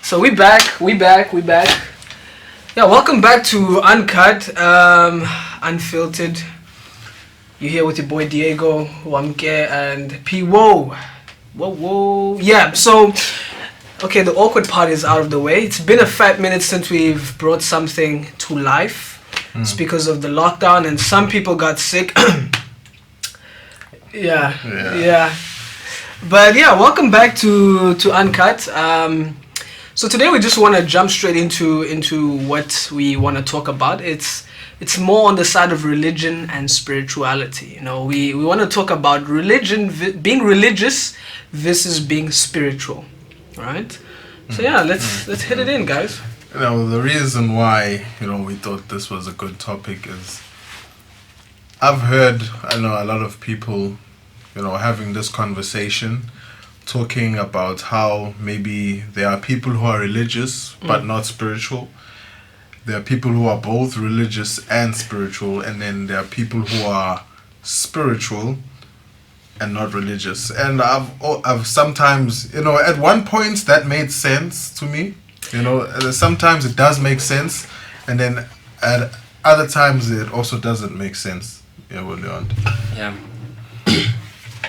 So we back. Yeah, welcome back to Uncut, Unfiltered. You're here with your boy Diego, Wamke, and P. Whoa. Whoa. Yeah, so, okay, the awkward part is out of the way. It's been a fat minute since we've brought something to life. It's because of the lockdown, and some people got sick. Yeah. But yeah, welcome back to Uncut. So today we just want to jump straight into what we want to talk about. It's more on the side of religion and spirituality. You know, we want to talk about religion, being religious versus being spiritual, right? So yeah, let's hit it in, guys. You know, the reason why, we thought this was a good topic is I know a lot of people, having this conversation, talking about how maybe there are people who are religious but not spiritual. There are people who are both religious and spiritual, and then there are people who are spiritual and not religious. And I've sometimes, at one point that made sense to me. Sometimes it does make sense, and then at other times it also doesn't make sense. Yeah.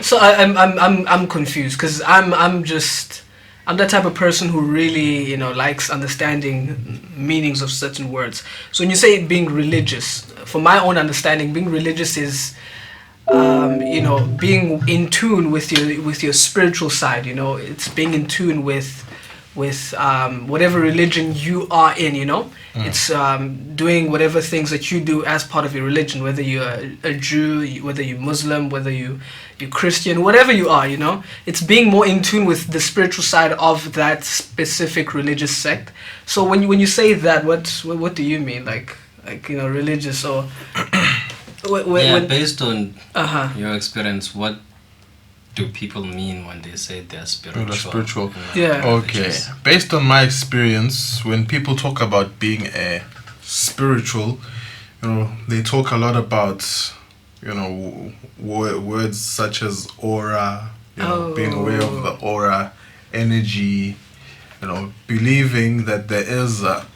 So I'm confused because I'm that type of person who really likes understanding meanings of certain words. So when you say being religious, for my own understanding, being religious is being in tune with your spiritual side. It's being in tune with whatever religion you are in. It's doing whatever things that you do as part of your religion, whether you're a Jew, whether you're Muslim, whether you're Christian, whatever you are. It's being more in tune with the spiritual side of that specific religious sect. So when you say that, what do you mean, like religious or based on your experience, what do people mean when they say they're spiritual? Yeah. Okay. Based on my experience, when people talk about being a spiritual, they talk a lot about, words such as aura, being aware of the aura, energy, believing that there is a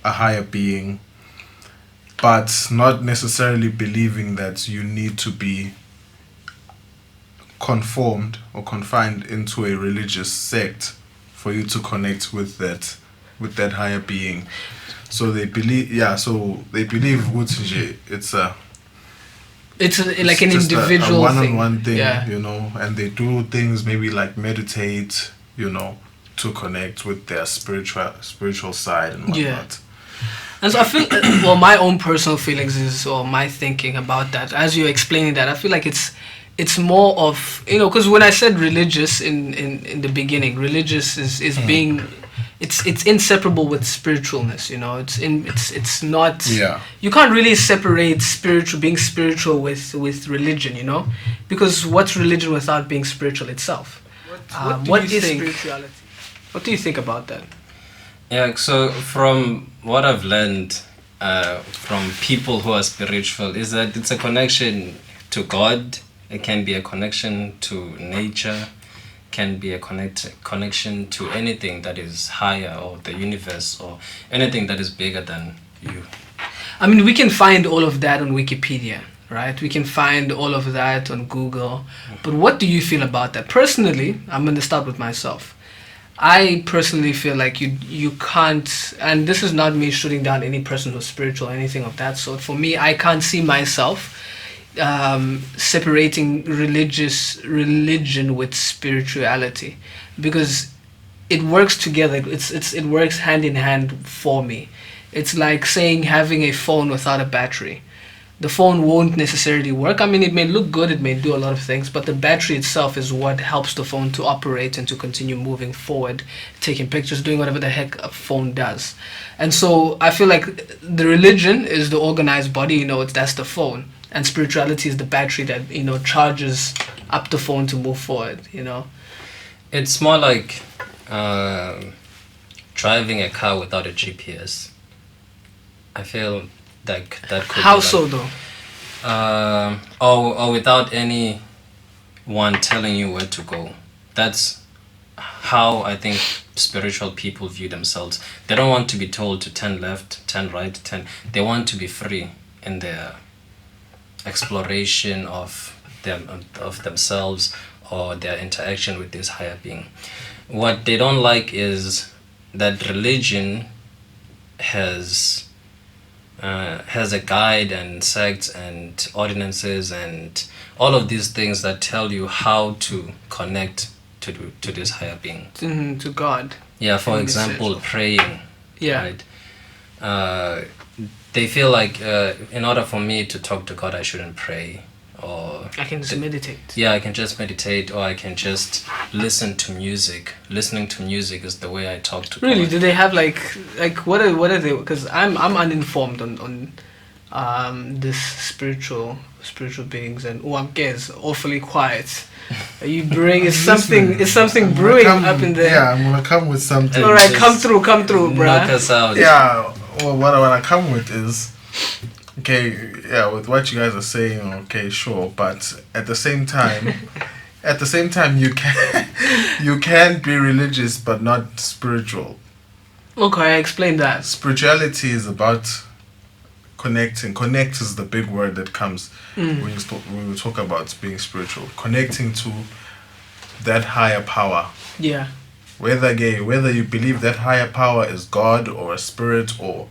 higher being, but not necessarily believing that you need to be conformed or confined into a religious sect for you to connect with that higher being. So they believe it's like an individual a one-on-one thing, yeah. And they do things maybe like meditate, to connect with their spiritual side and whatnot. Yeah. And so I feel, my own personal feelings is, or my thinking about that, as you're explaining that, I feel like it's more of, because when I said religious in the beginning, religious is being, it's inseparable with spiritualness. It's not. Yeah. You can't really separate being spiritual with religion. Because what's religion without being spiritual itself? What is spirituality? What do you think about that? Yeah. So from what I've learned from people who are spiritual is that it's a connection to God. It can be a connection to nature, can be a connection to anything that is higher, or the universe, or anything that is bigger than you. I mean, we can find all of that on Wikipedia, right? We can find all of that on Google. But what do you feel about that? Personally, I'm going to start with myself. I personally feel like you can't, and this is not me shooting down any person who's spiritual or anything of that sort. For me, I can't see myself separating religion with spirituality, because it works together. It works hand in hand for me. It's like saying having a phone without a battery. The phone won't necessarily work. I mean, it may look good, it may do a lot of things, but the battery itself is what helps the phone to operate and to continue moving forward, taking pictures, doing whatever the heck a phone does. And so I feel like the religion is the organized body, that's the phone. And spirituality is the battery that, charges up the phone to move forward, It's more like driving a car without a GPS. I feel like that could How be so, though? Or without anyone telling you where to go. That's how I think spiritual people view themselves. They don't want to be told to turn left, turn right, turn. They want to be free in their exploration of themselves or their interaction with this higher being. What they don't like is that religion has a guide and sects and ordinances and all of these things that tell you how to connect to this higher being. To God. Yeah, for And example, essential. praying. Yeah. Right. They feel like in order for me to talk to God, I shouldn't pray, or I can just meditate. yeah, I can just meditate, or I can just listen to music. Listening to music is the way I talk to Really? God. Do they have like what are they? Because I'm uninformed on this spiritual beings, and Uamke is awfully quiet. You bring it's something I'm gonna brewing come- up in there. Yeah, I'm gonna come with something. All right, Just come through, Knock bruh. us out. Yeah, well, what I come with is, okay, yeah, with what you guys are saying, okay, sure, but at the same time, you can be religious but not spiritual. Okay, explain that. Spirituality is about connecting. Connect is the big word that comes Mm. when we talk about being spiritual. Connecting to that higher power. Yeah. Whether you believe that higher power is God or a spirit or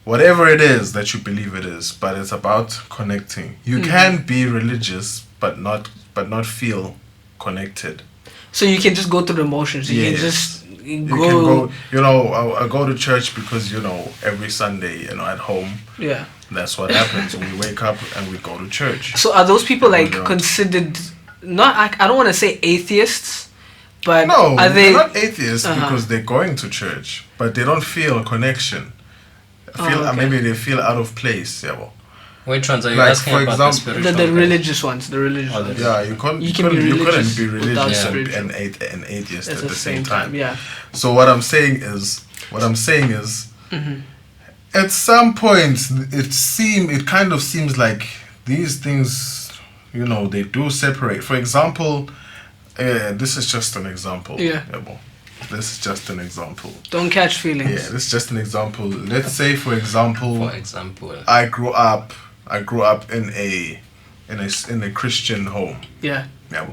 whatever it is that you believe it is, but it's about connecting. You can be religious but not feel connected. So you can just go through the motions. You Yes. can just You can go, I go to church because, every Sunday, at home, Yeah. that's what happens. We wake up and we go to church. So are those people like Yeah. considered not? I don't want to say atheists, but No, are they? they're not atheists Uh-huh. because they're going to church, but they don't feel a connection. Okay. Maybe they feel out of place. Yeah, well. Which ones are you Like, asking for about? example- The spiritual The guys? religious ones, the religious Oh, the- ones. Yeah, you couldn't You can be religious be without religious spiritual. and atheist At at the same time. yeah. So what I'm saying is, Mhm. at some point, it kind of seems like these things, they do separate. For example, this is just an example. Yeah. Well, this is just an example. Don't catch feelings. Yeah, this is just an example. Let's say, for example, For example. I grew up in a Christian home. Yeah. Yeah,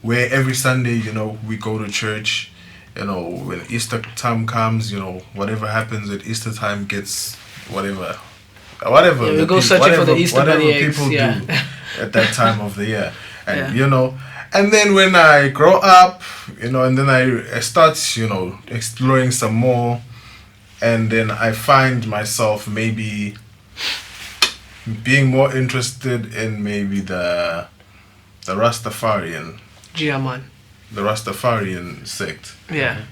where every Sunday, we go to church. When Easter time comes, whatever happens at Easter time gets whatever. Yeah, we go searching for the Easter whatever bunny eggs, people yeah. do at that time of the year, and Yeah. and then when I grow up, and then I start, exploring some more, and then I find myself maybe being more interested in maybe the Rastafarian sect. Yeah.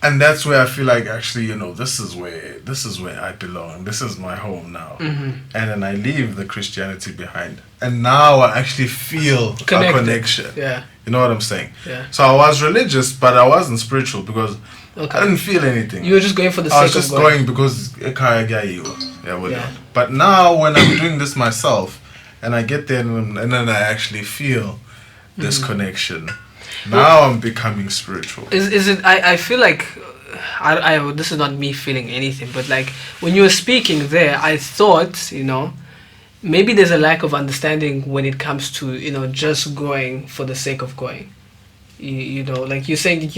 And that's where I feel like actually, this is where I belong. This is my home now. Mm-hmm. And then I leave the Christianity behind. And now I actually feel a Connected. connection. Yeah. You know what I'm saying? Yeah. So I was religious, but I wasn't spiritual because Okay. I didn't feel anything. You were just going for the I was sake just of going. going because yeah, whatever. Yeah. But now when I'm doing this myself, and I get there and then I actually feel this Mm-hmm. connection. Now I'm becoming spiritual. Is it? I feel like I this is not me feeling anything, but like when you were speaking there, I thought maybe there's a lack of understanding when it comes to just going for the sake of going. Like you're saying,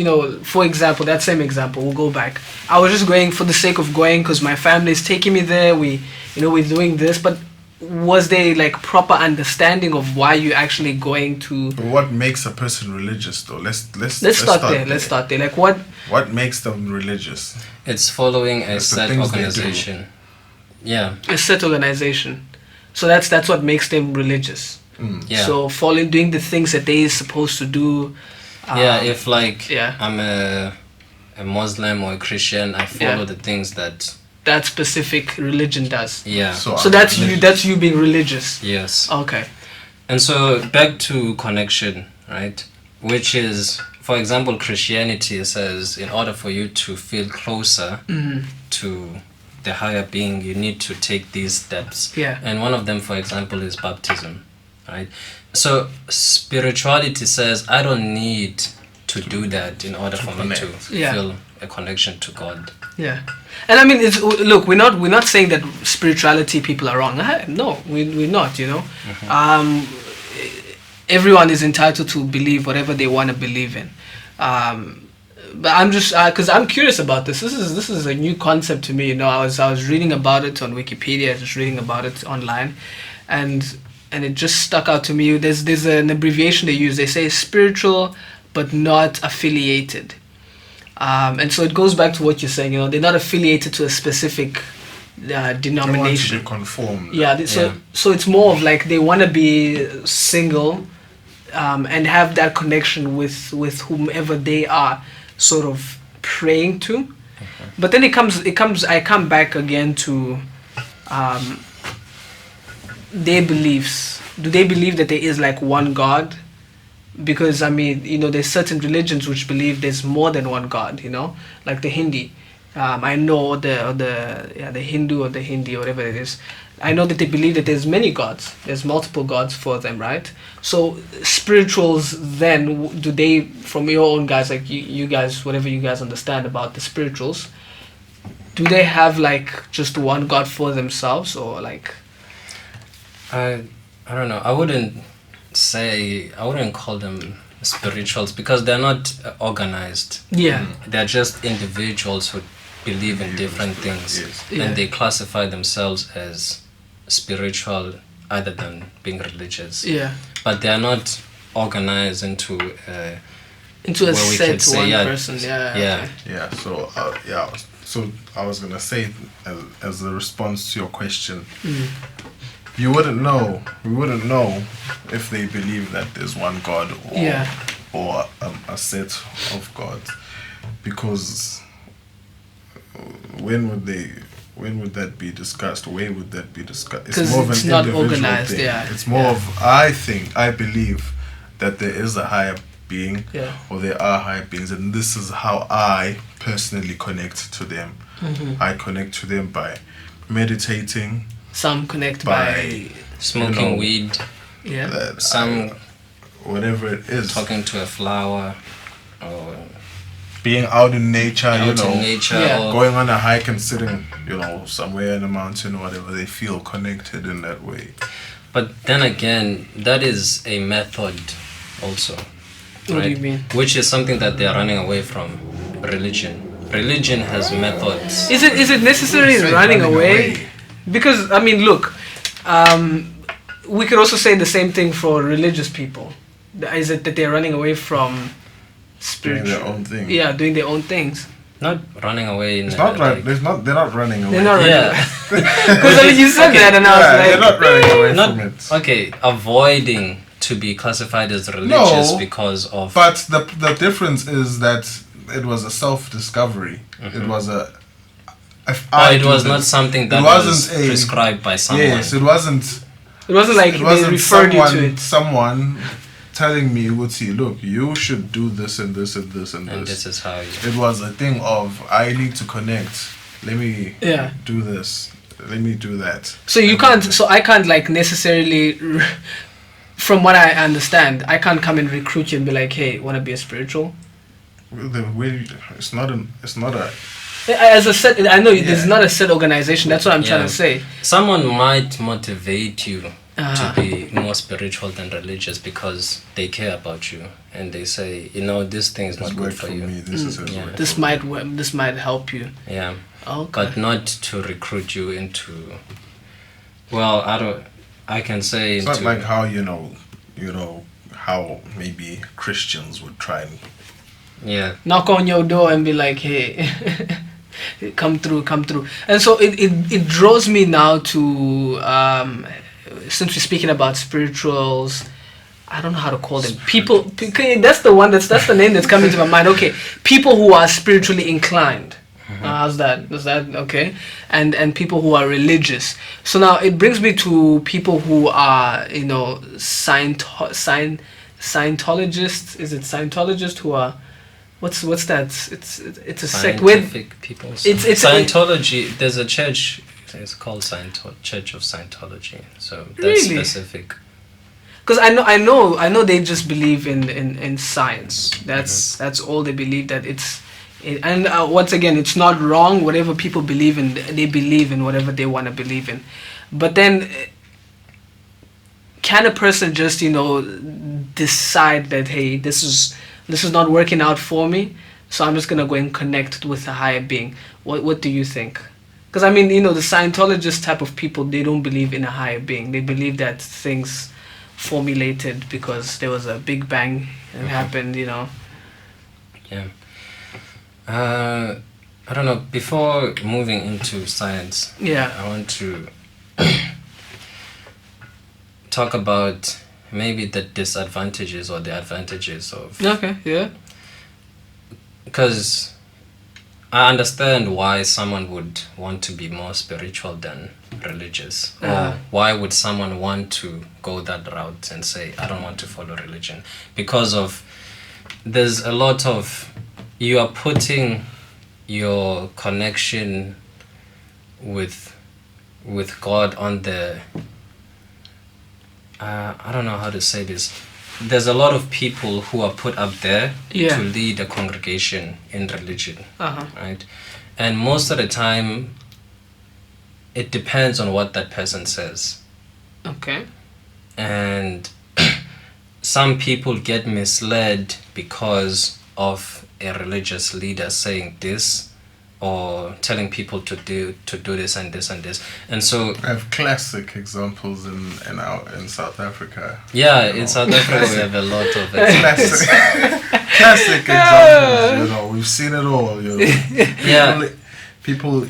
for example, that same example, we'll go back. I was just going for the sake of going because my family is taking me there. We're doing this, but was there like proper understanding of why you're actually going to? But what makes a person religious though? Let's Start there. Let's start there. Like What makes them religious? It's following a That's the set things they do. organization. Yeah. a set organization. So that's what makes them religious. Yeah. So doing the things that they is supposed to do. Yeah, if yeah. I'm a Muslim or a Christian, I follow Yeah. the things that that specific religion does. yeah. So I'm that's you. religious. That's you being religious. Yes. Okay. And so back to connection, right? Which is, for example, Christianity says in order for you to feel closer Mhm. to the higher being, you need to take these steps. Yeah. And one of them, for example, is baptism, right? So spirituality says I don't need to do that in order for me to connect. Yeah. feel a connection to God. Yeah, and I mean, look, we're not saying that spirituality people are wrong. No, we're not. Everyone is entitled to believe whatever they want to believe in. But I'm just because I'm curious about this. This is a new concept to me. I was reading about it on Wikipedia, just reading about it online, and it just stuck out to me. There's an abbreviation they use. They say spiritual, but not affiliated. And so it goes back to what you're saying. They're not affiliated to a specific They want to denomination. be conformed. Yeah, so it's more of like they want to be single, and have that connection with whomever they are sort of praying to. But then I come back again to their beliefs. Do they believe that there is like one God? Because I mean, there's certain religions which believe there's more than one God, like the Hindi. I know the Hindu or the Hindi or whatever it is. I know that they believe that there's many gods. There's multiple gods for them, right? So spirituals then, do they, from your own guys, like you guys, whatever you guys understand about the spirituals, do they have like just one God for themselves, or like? I don't know. I wouldn't call them spirituals because they're not organized. Yeah. They're just individuals who believe in different things, Yes. Yeah. and they classify themselves as spiritual other than being religious. Yeah. But they are not organized into Into a where we set could say, one yeah, person. Yeah. yeah. Okay. Yeah. So I was gonna say, as a response to your question, we wouldn't know if they believe that there's one God or Yeah. or a set of gods, because when would that be discussed? Where would that be discussed? 'Cause it's not organized, yeah. It's more of, I believe that there is a higher being, Yeah. or there are higher beings, and this is how I personally connect to them. I connect to them by meditating, Some connect by by Smoking weed, yeah. some whatever it is, talking to a flower, or being out in nature, out in nature, Yeah. or going on a hike and sitting, somewhere in a mountain or whatever. They feel connected in that way. But then again, that is a method also. What do you mean? Which is something that they are running away from. Religion has methods. Is it necessarily Say running away? Because I mean, look, we could also say the same thing for religious people. Is it that they're running away from Doing spiritual? their own thing. Yeah, doing their own things. Not running away in It's not right. like, They're not running away. They're not running. yeah. Because I mean, you said that, and I was They're like, not running away Not from it. okay, avoiding to be classified as religious No, because of But the difference is that it was a self-discovery. It was a. If or I it do was this- not something that it was wasn't a- prescribed by someone. Yes, it wasn't. it wasn't like It they wasn't referred you to it. someone telling me, Uti, look, you should do this and this and this and And this. this is how you It was a thing of, I need to connect. Let me Yeah. do this. Let me do that. So you can't. So I can't like necessarily. From what I understand, I can't come and recruit you and be like, "Hey, want to be a spiritual?" The way, it's not a. As a set, I know there's Yeah. not a set organization. That's what I'm trying Yeah. to say. someone might motivate you Uh-huh. to be more spiritual than religious because they care about you and they say, this thing is It's not good worked for for you. me. This is Yeah. worked This for might this might help you. Yeah. Okay. But not to recruit you into. Well, I can say It's into. not like how how maybe Christians would try and. Yeah. Knock on your door and be like, "Hey, come through." And so it draws me now to since we're speaking about spirituals, I don't know how to call them. People. That's the name that's coming to my mind. Okay, people who are spiritually inclined. How's that? Is that okay? And people who are religious. So now it brings me to people who are Scientologists. Is it Scientologists who are? What's that? It's a sect with. Scientific people. It's Scientology. There's a church. It's called Church of Scientology. So that's Really? specific. because I know they just believe in science. That's all they believe, that and once again, it's not wrong. Whatever people believe in, they believe in whatever they want to believe in. But then, can a person just decide that, hey, this is not working out for me, so I'm just gonna go and connect with a higher being? What do you think? Because I mean, the Scientologist type of people, they don't believe in a higher being. They believe that things formulated because there was a big bang and happened. Yeah. I don't know. Before moving into science, Yeah. I want to talk about maybe the disadvantages or the advantages of. Okay. Yeah. Because I understand why someone would want to be more spiritual than religious. Or why would someone want to go that route and say, I don't want to follow religion? Because of, there's a lot of, you are putting your connection with God on the, I don't know how to say this. There's a lot of people who are put up there Yeah. to lead a congregation in religion, Uh-huh. right? And most of the time, it depends on what that person says. Okay. And some people get misled because of a religious leader saying this or telling people to do this and this and this. And so I have classic examples in South Africa. yeah, You know. in South Africa we have a lot of Classic, classic examples. We've seen it all. Yeah. People,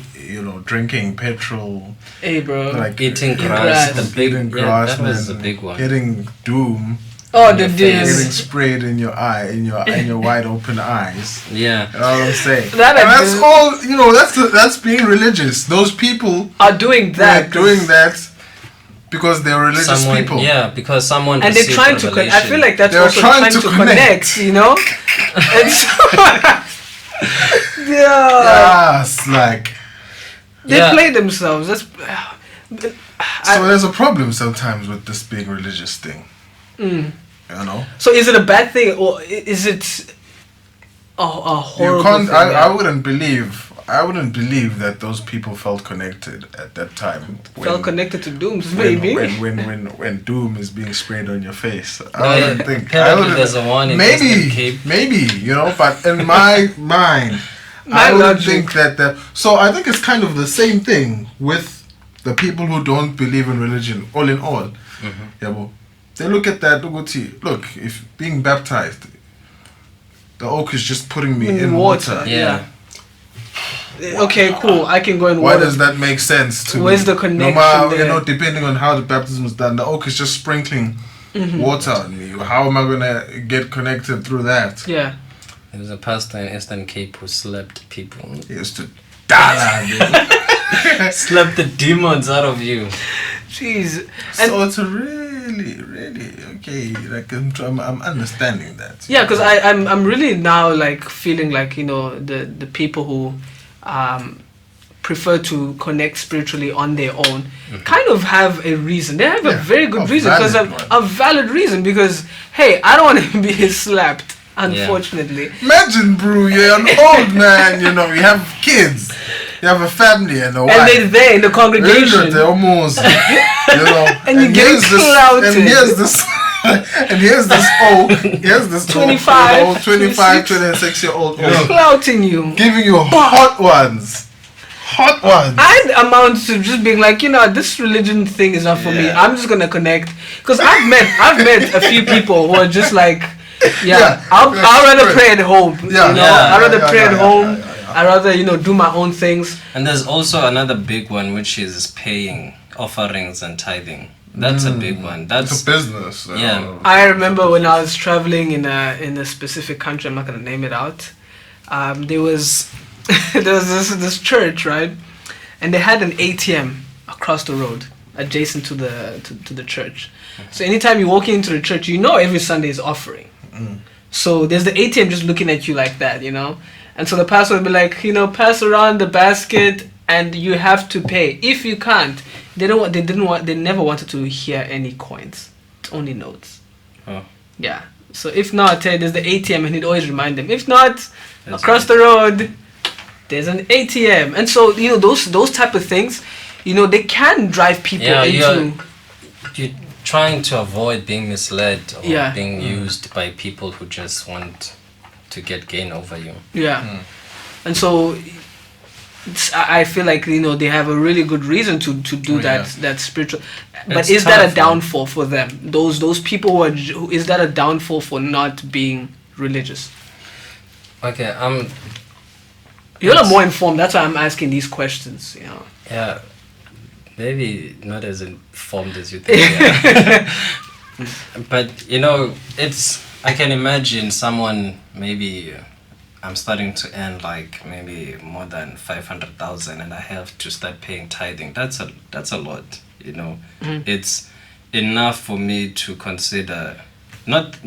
drinking petrol, Hey, bro. like eating grass. grass, the big eating yeah, grass, that was man, a big one. getting doom, Oh, your the face. getting days. sprayed in your eye, in your wide open eyes. Yeah. You know what I'm saying? That And I that's do. all. That's being religious. Those people Are doing they're that. doing that because they're religious Someone, people. yeah, because someone And they're received trying to I revelation. feel like that's They're also trying trying to to connect. connect, And so, yeah. Yes, like They Yeah. play themselves. That's. so. There's a problem sometimes with this big religious thing. Mm. You know, So is it a bad thing, or is it a horrible you can't. thing? I wouldn't believe that those people felt connected at that time. Felt connected to dooms, when, maybe. when doom is being sprayed on your face. No, I wouldn't think. I apparently wouldn't. there's a one in Eastern Cape. Maybe but in my mind, My I wouldn't logic. think that. So I think it's kind of the same thing with the people who don't believe in religion. All in all, yeah, well, they look at that. Look, if being baptized, the oak is just putting me in water. Yeah. Okay, cool. I can go in Why water. does that make sense to Where's me? the connection No matter, there? depending on how the baptism is done, the oak is just sprinkling water on me. How am I gonna get connected through that? Yeah. There was a pastor in Eastern Cape who slapped people. He used to die. Slapped the demons out of you. Jeez. And So it's really, really okay. Like I'm understanding that. yeah, because I'm really now like feeling like the people who prefer to connect spiritually on their own kind of have a reason. They have a Yeah, very good a reason, because valid one. a valid reason, because hey, I don't want to be slapped, unfortunately. Imagine, bro, you're an old man. You have kids, you have a family and a wife. And they're there in the congregation. They're almost, And you get clouted. And here's this. And here's this 25, old 25, 26-year-old Clouting you. giving you hot ones. I'd amount to just being like, this religion thing is not for me. Yeah. I'm just gonna connect, because I've met a few people who are just like, Yeah, I'd rather pray at home. Yeah. I'd rather Yeah, pray yeah, at yeah, home. yeah, yeah. I'd rather do my own things. And there's also another big one, which is paying offerings and tithing. That's a big one. It's That's a business. Yeah. I remember when I was traveling in a specific country. I'm not gonna name it out. There was this church, right, and they had an ATM across the road, adjacent to the church. So anytime you walk into the church, every Sunday is offering. So there's the ATM just looking at you like that, And so the pastor would be like, pass around the basket, and you have to pay. If you can't, they never wanted to hear any coins. only notes. Oh. Yeah. So if not, there's the ATM, and he'd always remind them. If not, That's across the road, there's an ATM. And so those type of things, they can drive people into. You're trying to avoid being misled or Yeah. being used by people who just want to get gain over you. Yeah. And so I feel like they have a really good reason to do that spiritual. But It's is that a tough, downfall for them? Those people is that a downfall for not being religious? Okay, You're Yes. more informed. That's why I'm asking these questions. yeah, maybe not as informed as you think. Yeah. But I can imagine someone maybe. I'm starting to earn like maybe more than 500,000, and I have to start paying tithing. That's a lot, It's enough for me to consider, not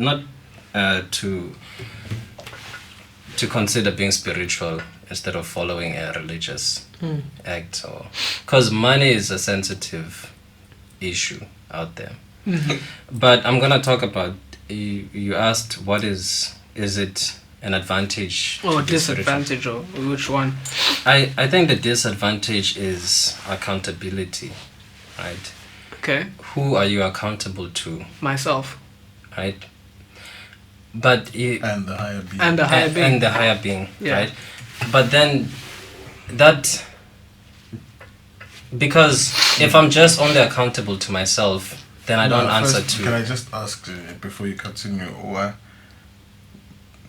to consider being spiritual instead of following a religious act, or because money is a sensitive issue out there. But I'm gonna talk about. You asked what is it an advantage Or to be spiritual? disadvantage, or which one? I think the disadvantage is accountability, right? Okay, Who are you accountable to, myself right? But And the higher being. and the higher being. and the higher being, Yeah. right? But then that, because if I'm just only accountable to myself, then I don't No, answer first, to. Can I just ask before you continue,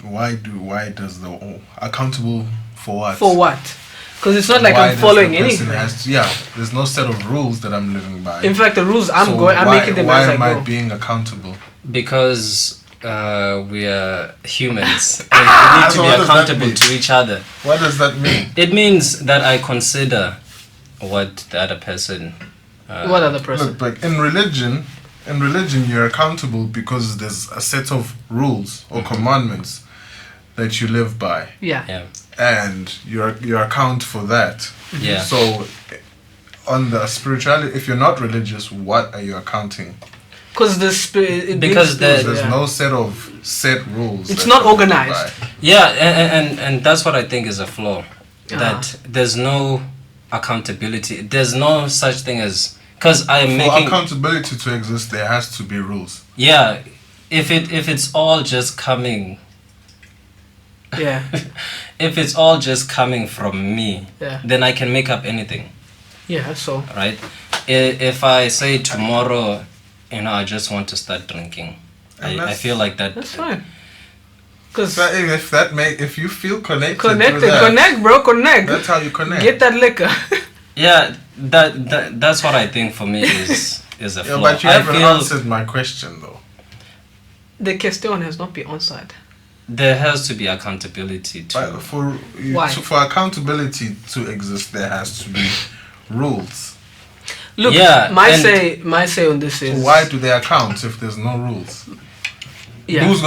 why does the accountable for what? For what? Because it's not like Why I'm does following the person anything. there's no set of rules that I'm living by. In fact, the rules I'm So I'm making them why as I am I go. being accountable? Because we are humans and we need So to what be does that accountable mean? to each other. What does that mean? It means that I consider what the other person. What other person? Look, but in religion, you're accountable because there's a set of rules or commandments that you live by, Yeah. Yeah, and you account for that. yeah. So, on the spirituality, if you're not religious, what are you accounting? Because the spirit. Because There's no set rules. It's that not you live organized. by. Yeah, and that's what I think is a flaw. Ah. That there's no accountability. There's no such thing as, because I am For making. accountability to exist, there has to be rules. Yeah, if it's all just coming. Yeah. If it's all just coming from me, Yeah. then I can make up anything, Yeah. So. right? If I say tomorrow, I just want to start drinking, And I that's- feel like that. That's fine. Because So if you feel connected, connected, with that, connect, bro, connect. That's how you connect. Get that liquor. Yeah, that's what I think for me is a flaw. Yeah, but you I haven't feel answered my question though. The question has not been answered. there has to be accountability to. But Why? for accountability to exist, there has to be rules. Look, Yeah, my and- say on this So is why do they account if there's no rules? yeah. Who's